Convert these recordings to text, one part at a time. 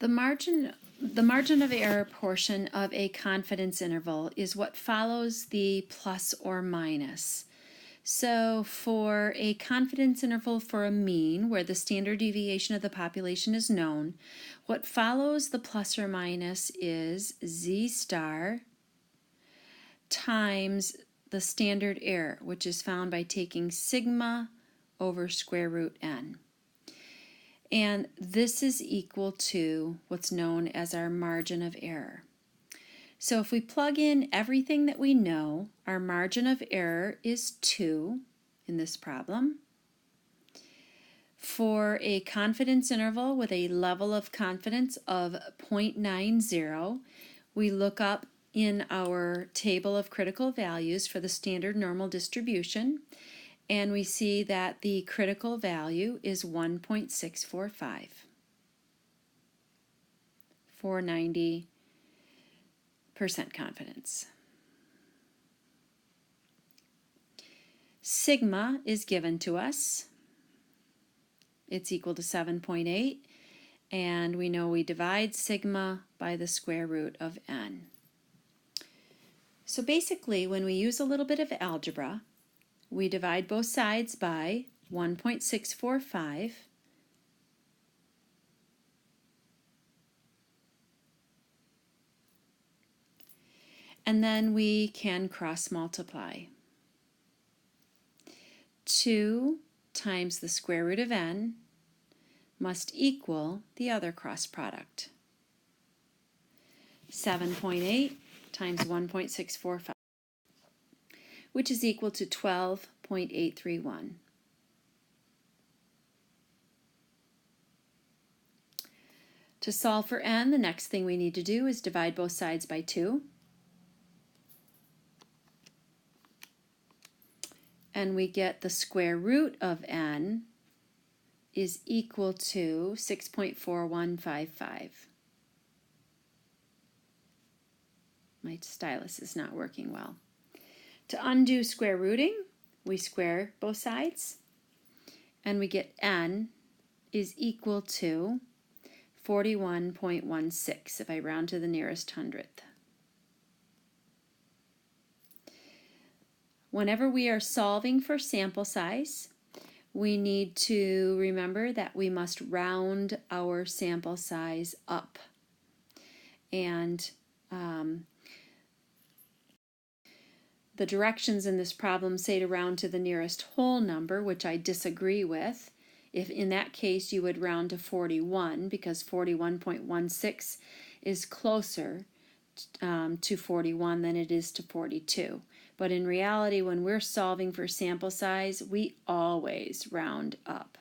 The margin of error portion of a confidence interval is what follows the plus or minus. So for a confidence interval for a mean, where the standard deviation of the population is known, what follows the plus or minus is z star times the standard error, which is found by taking sigma over square root n. And this is equal to what's known as our margin of error. So if we plug in everything that we know, our margin of error is 2 in this problem. For a confidence interval with a level of confidence of 0.90, we look up in our table of critical values for the standard normal distribution, and we see that the critical value is 1.645 for 90% confidence. Sigma is given to us. It's equal to 7.8, and we know we divide sigma by the square root of n. So basically, when we use a little bit of algebra, we divide both sides by 1.645, and then we can cross multiply. 2 times the square root of n must equal the other cross product. 7.8 times 1.645, which is equal to 12.831. To solve for n, the next thing we need to do is divide both sides by 2. And we get the square root of n is equal to 6.4155. My stylus is not working well. To undo square rooting, we square both sides, and we get n is equal to 41.16 if I round to the nearest hundredth. Whenever we are solving for sample size, we need to remember that we must round our sample size up. And the directions in this problem say to round to the nearest whole number, which I disagree with. If in that case you would round to 41, because 41.16 is closer to 41 than it is to 42. But in reality, when we're solving for sample size, we always round up.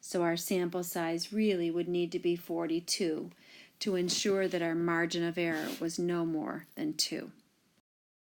So our sample size really would need to be 42 to ensure that our margin of error was no more than 2.